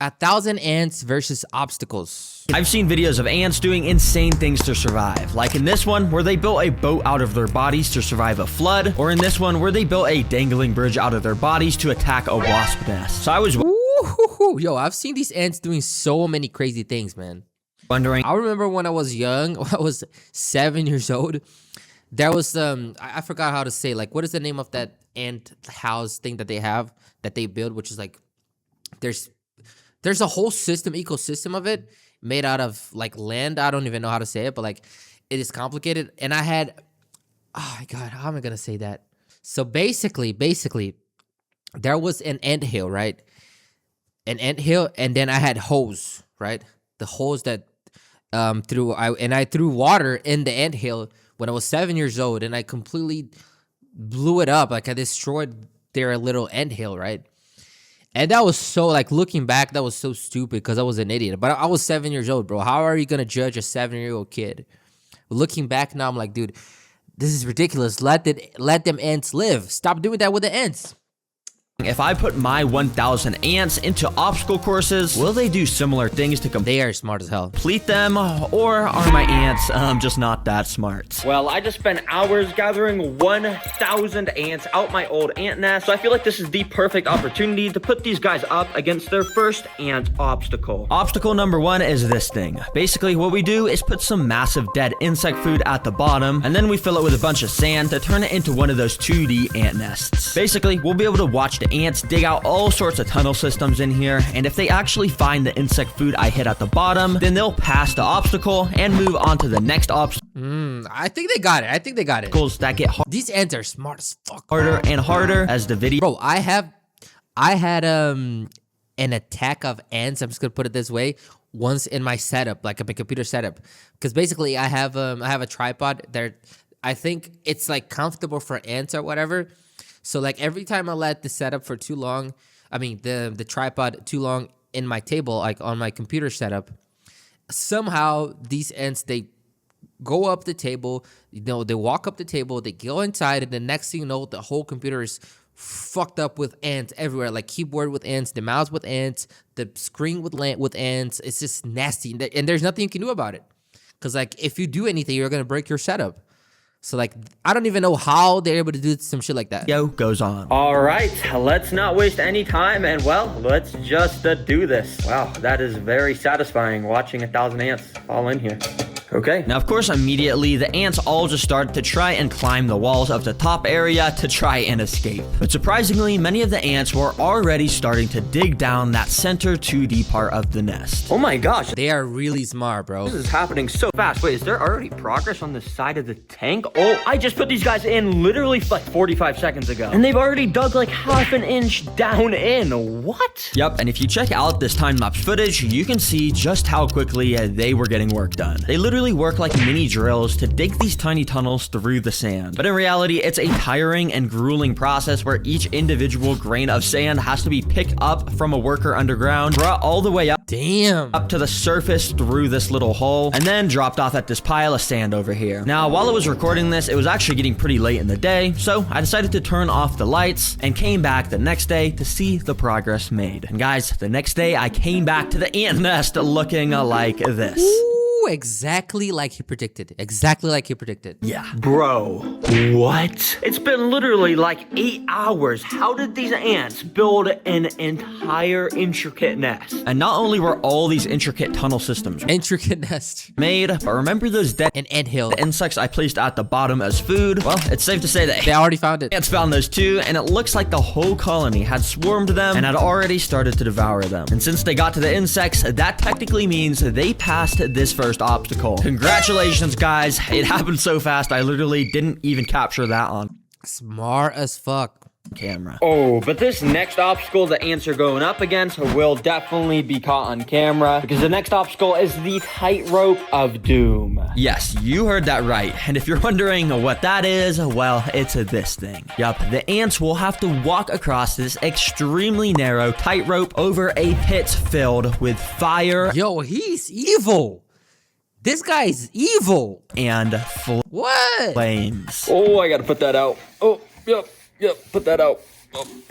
1,000 ants versus obstacles. I've seen videos of ants doing insane things to survive, like in this one where they built a boat out of their bodies to survive a flood, or in this one where they built a dangling bridge out of their bodies to attack a wasp nest. So I was Yo, I've seen these ants doing so many crazy things, man. wondering. I remember when I was young, when I was 7 years old, there was I forgot how to say, like, what is the name of that ant house thing that they have, that they build, which is like, there's a whole ecosystem of it made out of like land. I don't even know how to say it, but like it is complicated. And I had, oh my God, how am I gonna say that? So basically, there was an ant hill, right? An ant hill, and then I had hose, right? The hose that I threw water in the ant hill when I was 7 years old, and I completely blew it up. Like I destroyed their little ant hill, right? And that was so, like, looking back, that was so stupid because I was an idiot. But I was 7 years old, bro. How are you going to judge a 7-year-old kid? Looking back now, I'm like, dude, this is ridiculous. Let them ants live. Stop doing that with the ants. If I put my 1,000 ants into obstacle courses, will they do similar things to They are smart as hell. complete them, or are my ants just not that smart? Well, I just spent hours gathering 1,000 ants out my old ant nest, so I feel like this is the perfect opportunity to put these guys up against their first ant obstacle. Obstacle number 1 is this thing. Basically, what we do is put some massive dead insect food at the bottom, and then we fill it with a bunch of sand to turn it into one of those 2D ant nests. Basically, we'll be able to watch the ants dig out all sorts of tunnel systems in here, and if they actually find the insect food I hit at the bottom, then they'll pass the obstacle and move on to the next obstacle. I think they got it. That get These ants are smart as fuck. harder and harder as the video. Bro, I had an attack of ants, I'm just gonna put it this way, once in my setup, like my computer setup. Because basically I have a tripod there. I think it's like comfortable for ants or whatever. So like every time I let the setup for too long, the tripod too long in my table, like on my computer setup, somehow these ants, they go up the table, they walk up the table, they go inside, and the next thing you know, the whole computer is fucked up with ants everywhere, like keyboard with ants, the mouse with ants, the screen with ants. It's just nasty, and there's nothing you can do about it. Because like if you do anything, you're gonna break your setup. So like I don't even know how they're able to do some shit like that. Goes on. All right, let's not waste any time, and well, let's just do this. Wow, that is very satisfying watching 1,000 ants fall in here. Okay. Now, of course, immediately, the ants all just started to try and climb the walls of the top area to try and escape. But surprisingly, many of the ants were already starting to dig down that center 2D part of the nest. Oh my gosh, They are really smart, bro. this is happening so fast. Wait, is there already progress on the side of the tank? Oh, I just put these guys in literally like 45 seconds ago, and they've already dug like half an inch down in. What? Yep, and if you check out this time-lapse footage, you can see just how quickly they were getting work done. They literally work like mini drills to dig these tiny tunnels through the sand. But in reality, it's a tiring and grueling process where each individual grain of sand has to be picked up from a worker underground, brought all the way up to the surface through this little hole, and then dropped off at this pile of sand over here. Now, while I was recording this, it was actually getting pretty late in the day, so I decided to turn off the lights and came back the next day to see the progress made. And guys, the next day I came back to the ant nest looking like this. Exactly like he predicted. Exactly like he predicted. Yeah. Bro, what? It's been literally like 8 hours. How did these ants build an entire intricate nest? And not only were all these intricate tunnel systems Intricate nest. made, but remember those dead An anthill. insects I placed at the bottom as food? Well, it's safe to say that They already found it. ants found those too, and it looks like the whole colony had swarmed them and had already started to devour them. And since they got to the insects, that technically means they passed this first obstacle. Congratulations, guys. It happened so fast, I literally didn't even capture that on Smart as fuck. camera. Oh, but this next obstacle the ants are going up against will definitely be caught on camera, because the next obstacle is the tightrope of doom. Yes, you heard that right. And if you're wondering what that is, well, it's this thing. Yup, the ants will have to walk across this extremely narrow tightrope over a pit filled with fire. Yo, he's evil. This guy's evil. And What? flames. Oh, I gotta put that out. Oh, yep, put that out.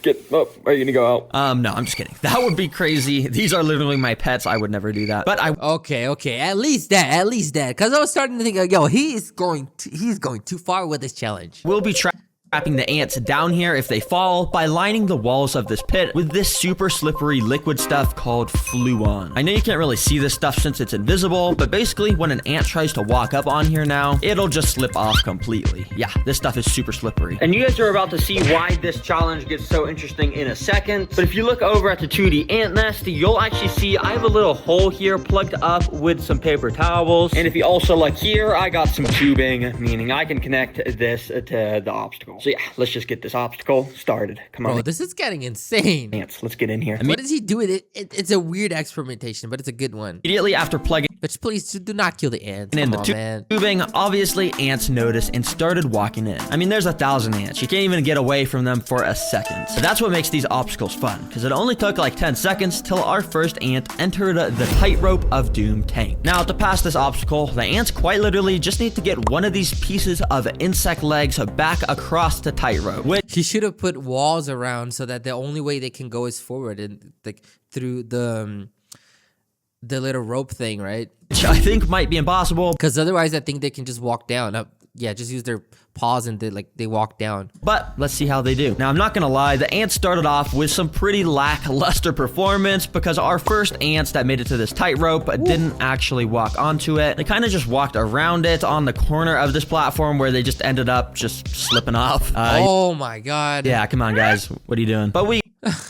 Get up. Are you gonna go out? No, I'm just kidding. That would be crazy. These are literally my pets. I would never do that. But I Okay, at least that. Because I was starting to think, like, yo, he's going too far with this challenge. will be trapping the ants down here if they fall by lining the walls of this pit with this super slippery liquid stuff called Fluon. I know you can't really see this stuff since it's invisible, but basically when an ant tries to walk up on here now, it'll just slip off completely. Yeah, this stuff is super slippery. And you guys are about to see why this challenge gets so interesting in a second. But if you look over at the 2D ant nest, you'll actually see I have a little hole here plugged up with some paper towels. And if you also look here, I got some tubing, meaning I can connect this to the obstacle. So yeah, let's just get this obstacle started. Come on. Bro, this is getting insane. Ants, let's get in here. What does he do with it? It's a weird experimentation, but it's a good one. Immediately after plugging But please do not kill the ants. in Come the on, man. tubing, obviously ants noticed and started walking in. I mean, there's 1,000 ants. You can't even get away from them for a second. But that's what makes these obstacles fun, because it only took like 10 seconds till our first ant entered the tightrope of doom tank. Now, to pass this obstacle, the ants quite literally just need to get one of these pieces of insect legs back across the tightrope, which He should have put walls around so that the only way they can go is forward and like through the little rope thing, right? I think might be impossible. Because otherwise, I think they can just walk down. Yeah, just use their paws and they walk down. But let's see how they do. Now, I'm not gonna lie, the ants started off with some pretty lackluster performance because our first ants that made it to this tightrope didn't actually walk onto it. They kind of just walked around it on the corner of this platform where they just ended up just slipping off. Oh my god. Yeah, come on, guys. What are you doing? But we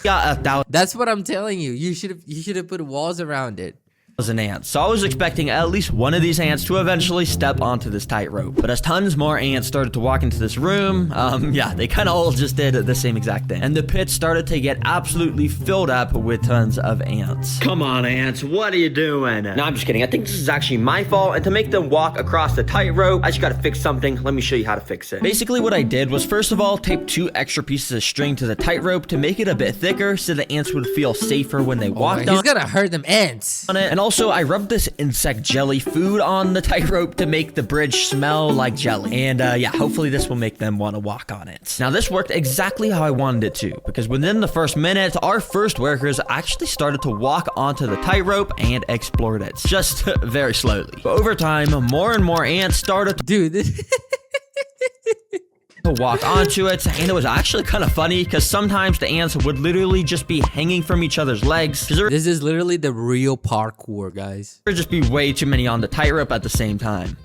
got 1,000 That's what I'm telling you. You should have put walls around it. ants. So I was expecting at least one of these ants to eventually step onto this tightrope. But as tons more ants started to walk into this room, yeah, they kind of all just did the same exact thing. And the pit started to get absolutely filled up with tons of ants. Come on, ants. What are you doing? No, I'm just kidding. I think this is actually my fault. And to make them walk across the tightrope, I just got to fix something. Let me show you how to fix it. Basically, what I did was, first of all, tape 2 extra pieces of string to the tightrope to make it a bit thicker so the ants would feel safer when they walked He's gonna hurt them ants. on it. And also, I rubbed this insect jelly food on the tightrope to make the bridge smell like jelly. And yeah, hopefully this will make them want to walk on it. Now, this worked exactly how I wanted it to, because within the first minute, our first workers actually started to walk onto the tightrope and explored it, just very slowly. But over time, more and more ants started Dude, this to walk onto it, and it was actually kind of funny because sometimes the ants would literally just be hanging from each other's legs because there this is literally the real parkour, guys. would just be way too many on the tightrope at the same time.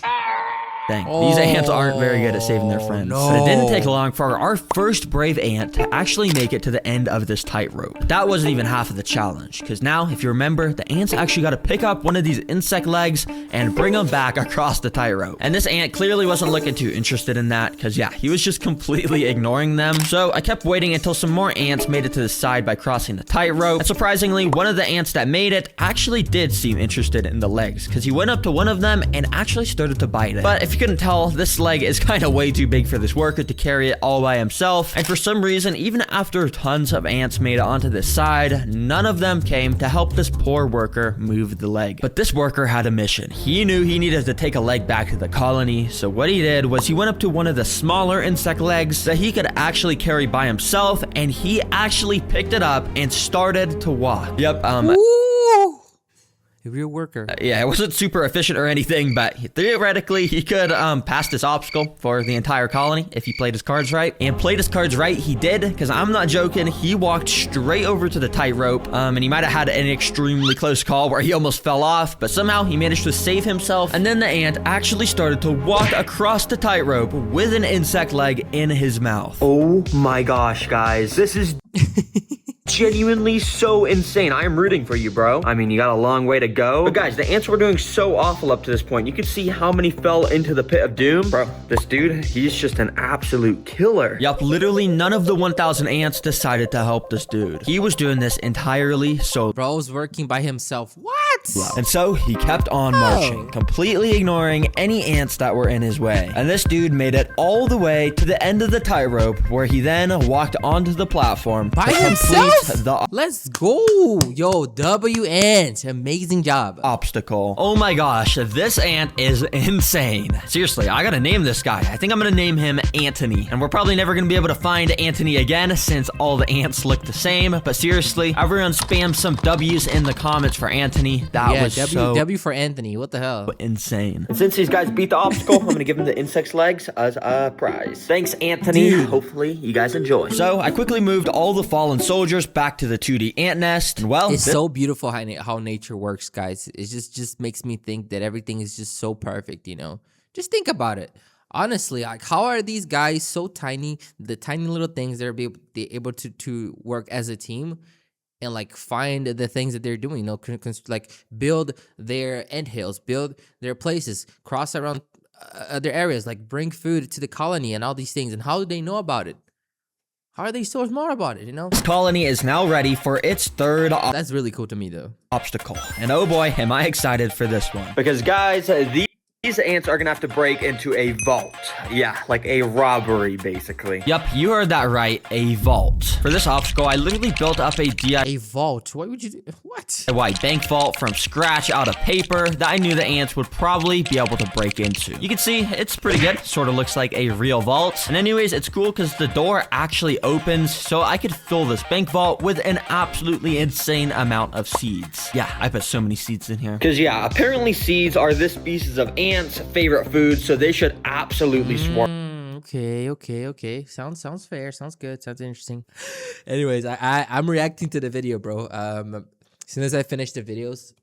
Dang, these ants aren't very good at saving their friends. no. But it didn't take long for our first brave ant to actually make it to the end of this tightrope. That wasn't even half of the challenge, because now, if you remember, the ants actually got to pick up one of these insect legs and bring them back across the tightrope. And this ant clearly wasn't looking too interested in that, because yeah, he was just completely ignoring them. So I kept waiting until some more ants made it to the side by crossing the tightrope. And surprisingly, one of the ants that made it actually did seem interested in the legs, because he went up to one of them and actually started to bite it. But if you couldn't tell, this leg is kind of way too big for this worker to carry it all by himself. And for some reason, even after tons of ants made it onto this side, none of them came to help this poor worker move the leg. But this worker had a mission. He knew he needed to take a leg back to the colony. So what he did was he went up to one of the smaller insect legs that he could actually carry by himself, and he actually picked it up and started to walk. Yep, Ooh. A real worker. yeah, it wasn't super efficient or anything, but theoretically, he could pass this obstacle for the entire colony if he played his cards right. And played his cards right, he did, because I'm not joking. He walked straight over to the tightrope, and he might have had an extremely close call where he almost fell off, but somehow he managed to save himself. And then the ant actually started to walk across the tightrope with an insect leg in his mouth. Oh my gosh, guys. This is genuinely so insane. I am rooting for you, bro. I mean, you got a long way to go. But guys, the ants were doing so awful up to this point. You could see how many fell into the pit of doom. Bro, this dude, he's just an absolute killer. Yup, literally none of the 1,000 ants decided to help this dude. He was doing this entirely solo. Bro's working by himself. What? And so he kept on marching, completely ignoring any ants that were in his way. And this dude made it all the way to the end of the tightrope, where he then walked onto the platform by to himself. complete the Let's go. Yo, W ant. Amazing job. obstacle. Oh my gosh, this ant is insane. Seriously, I gotta name this guy. I think I'm gonna name him Anthony. And we're probably never gonna be able to find Anthony again since all the ants look the same. But seriously, everyone spam some W's in the comments for Anthony. That was W for Anthony. What the hell? insane. And since these guys beat the obstacle, I'm gonna give them the insect's legs as a prize. Thanks, Anthony. Hopefully you guys enjoy. So I quickly moved all the fallen soldiers back to the 2D ant nest. And well, It's so beautiful how nature works, guys. It just makes me think that everything is just so perfect, you know? Just think about it. Honestly, like, how are these guys so tiny, the tiny little things they're able to work as a team and like find the things that they're doing, you know, like build their anthills, build their places, cross around other areas, like bring food to the colony and all these things. And how do they know about it? How are they so smart about it, you know? this colony is now ready for its third That's really cool to me, though. obstacle. And oh boy, am I excited for this one. Because guys, these ants are gonna have to break into a vault. Yeah, like a robbery, basically. Yep, you heard that right, a vault. For this obstacle, I literally built up a A vault? What would you do? What? DIY bank vault from scratch out of paper that I knew the ants would probably be able to break into. You can see it's pretty good, sort of looks like a real vault. And anyways, it's cool because the door actually opens, so I could fill this bank vault with an absolutely insane amount of seeds. Yeah, I put so many seeds in here. Because yeah, apparently seeds are this species of ants' favorite food, so they should absolutely swarm. Okay. Sounds fair. Sounds good. Sounds interesting. Anyways, I'm reacting to the video, bro. As soon as I finish the videos,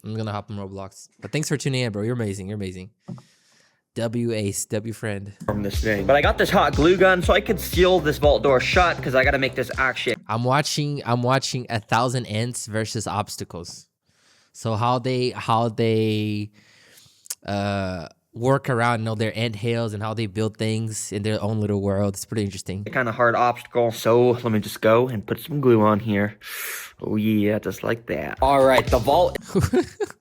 I'm gonna hop on Roblox. But thanks for tuning in, bro. You're amazing. W Ace, W friend. From this thing. But I got this hot glue gun so I could seal this vault door shut because I gotta make this actually. I'm watching 1,000 ants versus obstacles. So how they work around, you know, their ant hills and how they build things in their own little world. It's pretty interesting. Kind of hard obstacle. So let me just go and put some glue on here. Oh yeah, just like that. All right, the vault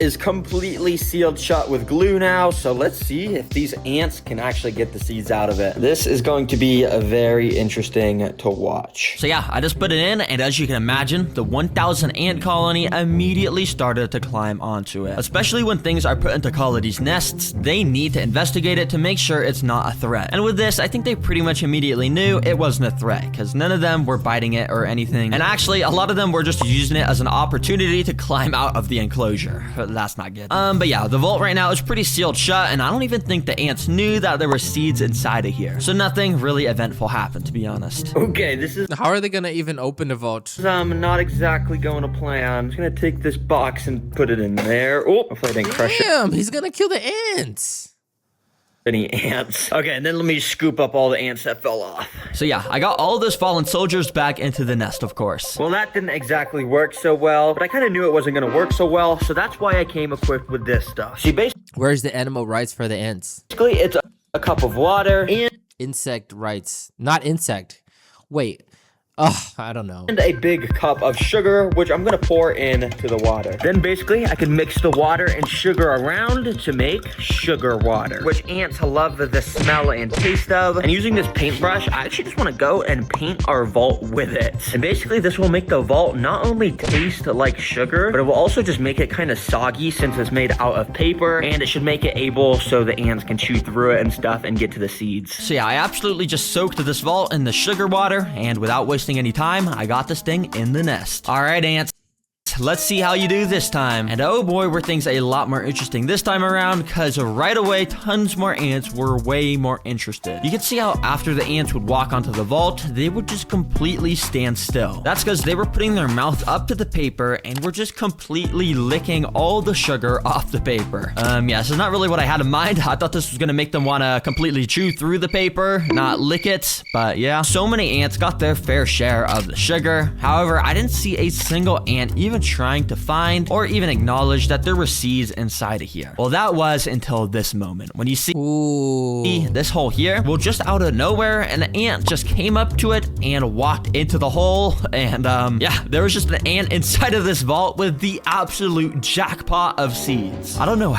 is completely sealed shut with glue now. So let's see if these ants can actually get the seeds out of it. This is going to be very interesting to watch. So yeah, I just put it in, and as you can imagine, the 1,000 ant colony immediately started to climb onto it. Especially when things are put into colonies' nests, they need to investigate it to make sure it's not a threat. And with this, I think they pretty much immediately knew it wasn't a threat, because none of them were biting it or anything. And actually, a lot of them were just using it as an opportunity to climb out of the enclosure. But that's not good. But yeah, the vault right now is pretty sealed shut, and I don't even think the ants knew that there were seeds inside of here. So nothing really eventful happened, to be honest. Okay, this is How are they gonna even open the vault? not exactly going to plan. I'm just gonna take this box and put it in there. Oh, hopefully I didn't crush it. Damn, he's gonna kill the ants. Any ants. Okay, and then let me scoop up all the ants that fell off. So yeah, I got all those fallen soldiers back into the nest, of course. Well, that didn't exactly work so well, but I kind of knew it wasn't going to work so well, so that's why I came equipped with this stuff. See, Where's the animal rights for the ants? basically, it's a cup of water and Insect rights. Not insect. Wait. Oh, I don't know. a big cup of sugar, which I'm going to pour into the water. Then basically, I can mix the water and sugar around to make sugar water, which ants love the smell and taste of. And using this paintbrush, I actually just want to go and paint our vault with it. And basically, this will make the vault not only taste like sugar, but it will also just make it kind of soggy since it's made out of paper, and it should make it able so the ants can chew through it and stuff and get to the seeds. So yeah, I absolutely just soaked this vault in the sugar water, and without wasting any time, I got this thing in the nest. All right, ants. Let's see how you do this time. And oh boy, were things a lot more interesting this time around, because right away, tons more ants were way more interested. You can see how after the ants would walk onto the vault, they would just completely stand still. That's because they were putting their mouth up to the paper and were just completely licking all the sugar off the paper. Yeah, this is not really what I had in mind. I thought this was gonna make them wanna completely chew through the paper, not lick it. But yeah, so many ants got their fair share of the sugar. However, I didn't see a single ant even trying to find or even acknowledge that there were seeds inside of here. Well, that was until this moment. When you see Ooh. this hole here, well, just out of nowhere, an ant just came up to it and walked into the hole. And yeah, there was just an ant inside of this vault with the absolute jackpot of seeds. I don't know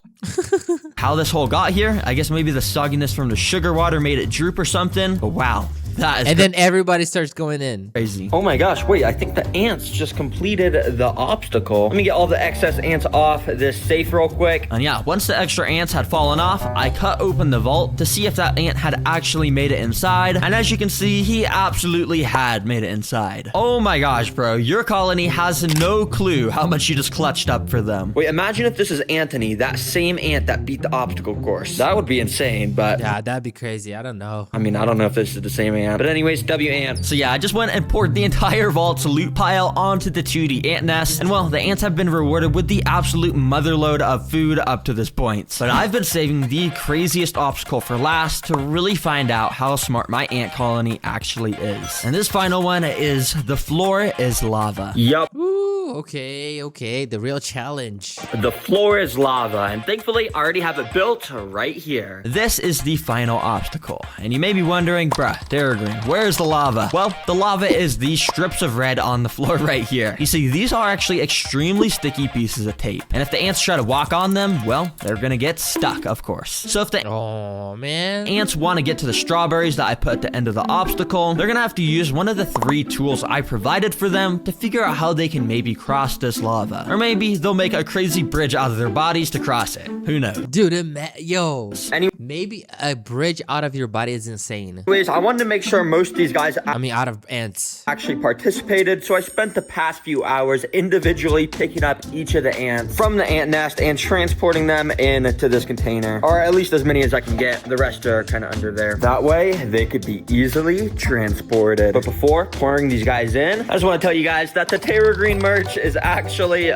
how this hole got here. I guess maybe the sogginess from the sugar water made it droop or something. But wow. That is And then everybody starts going in. crazy. Oh my gosh, wait, I think the ants just completed the obstacle. Let me get all the excess ants off this safe real quick. And yeah, once the extra ants had fallen off, I cut open the vault to see if that ant had actually made it inside. And as you can see, he absolutely had made it inside. Oh my gosh, bro. Your colony has no clue how much you just clutched up for them. Wait, imagine if this is Anthony, that same ant that beat the obstacle course. That would be insane, but Yeah, that'd be crazy. I don't know. I mean, I don't know if this is the same ant. But anyways, W ant. So yeah, I just went and poured the entire vault's loot pile onto the 2D ant nest. And well, the ants have been rewarded with the absolute motherload of food up to this point. But I've been saving the craziest obstacle for last to really find out how smart my ant colony actually is. And this final one is the floor is lava. Yup. Ooh, okay. The real challenge. The floor is lava, and thankfully I already have it built right here. This is the final obstacle. And you may be wondering, bruh, Darraggreen, where's the lava? Well, the lava is these strips of red on the floor right here. You see, these are actually extremely sticky pieces of tape. And if the ants try to walk on them, well, they're gonna get stuck, of course. So if the Oh, man. ants want to get to the strawberries that I put at the end of the obstacle, they're gonna have to use one of the 3 tools I provided for them to figure out how they can maybe cross this lava. Or maybe they'll make a crazy bridge out of their bodies to cross it. Who knows? Dude, yo. Any- Maybe a bridge out of your body is insane. Anyways, I wanted to make sure most of these guys I mean, out of ants. actually participated, so I spent the past few hours individually picking up each of the ants from the ant nest and transporting them into this container, or at least as many as I can get. The rest are kind of under there. That way, they could be easily transported. But before pouring these guys in, I just want to tell you guys that the Darraggreen merch is actually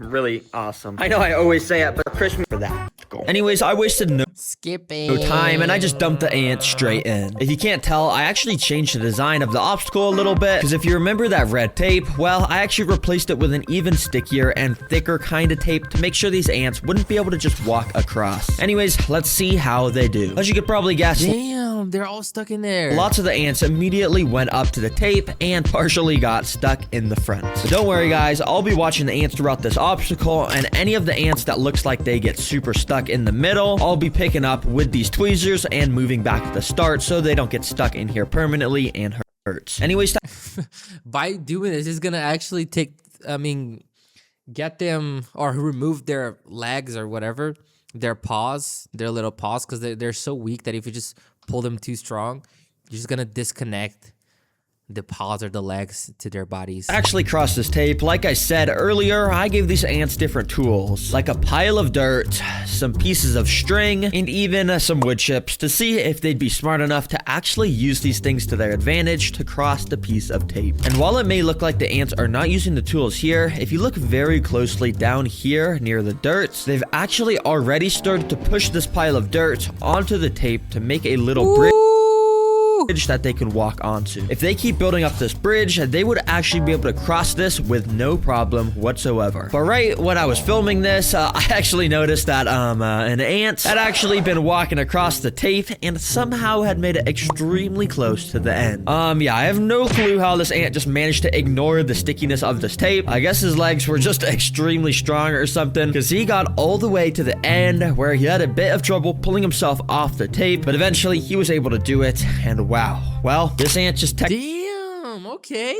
really awesome. I know I always say it, but Christmas for that. Go. Anyways, I wasted no Skipping. time and I just dumped the ants straight in. If you can't tell, I actually changed the design of the obstacle a little bit, because if you remember that red tape, well, I actually replaced it with an even stickier and thicker kind of tape to make sure these ants wouldn't be able to just walk across. Anyways, let's see how they do. As you could probably guess, Damn, they're all stuck in there. lots of the ants immediately went up to the tape and partially got stuck in the front. But don't worry guys, I'll be watching the ants throughout this obstacle, and any of the ants that looks like they get super stuck in the middle, I'll be picking up with these tweezers and moving back to the start so they don't get stuck in here permanently and hurts. Anyways, By doing this, it's gonna actually get them or remove their legs or whatever, their paws, their little paws, because they're so weak that if you just pull them too strong, you're just gonna disconnect the paws or the legs to their bodies. actually crossed this tape. Like I said earlier, I gave these ants different tools, like a pile of dirt, some pieces of string, and even some wood chips to see if they'd be smart enough to actually use these things to their advantage to cross the piece of tape. And while it may look like the ants are not using the tools here, if you look very closely down here near the dirt, they've actually already started to push this pile of dirt onto the tape to make a little bridge that they could walk onto. If they keep building up this bridge, they would actually be able to cross this with no problem whatsoever. But right when I was filming this, I actually noticed that an ant had actually been walking across the tape and somehow had made it extremely close to the end. Yeah, I have no clue how this ant just managed to ignore the stickiness of this tape. I guess his legs were just extremely strong or something, because he got all the way to the end where he had a bit of trouble pulling himself off the tape, but eventually he was able to do it, and wow. Well, this ant just Damn, okay.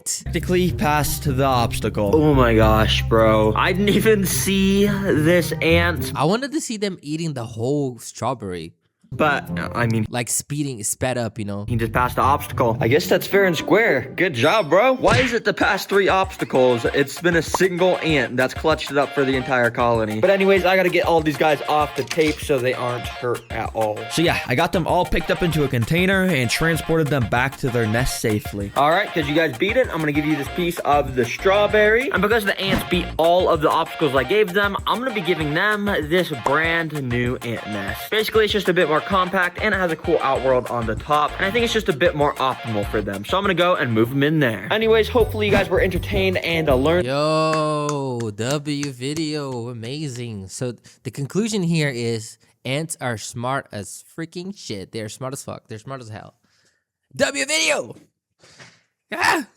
technically passed the obstacle. Oh my gosh, bro. I didn't even see this ant. I wanted to see them eating the whole strawberry. But, I mean, Like sped up, you know? he just passed the obstacle. I guess that's fair and square. Good job, bro. Why is it the past 3 obstacles, it's been a single ant that's clutched it up for the entire colony? But anyways, I gotta get all these guys off the tape so they aren't hurt at all. So yeah, I got them all picked up into a container and transported them back to their nest safely. All right, because you guys beat it, I'm gonna give you this piece of the strawberry. And because the ants beat all of the obstacles I gave them, I'm gonna be giving them this brand new ant nest. Basically, it's just a bit more more compact and it has a cool outworld on the top. And I think it's just a bit more optimal for them. So I'm gonna go and move them in there. Anyways, hopefully you guys were entertained and learned. Yo, W video, amazing. So the conclusion here is ants are smart as freaking shit. They're smart as fuck. They're smart as hell. W video. Ah!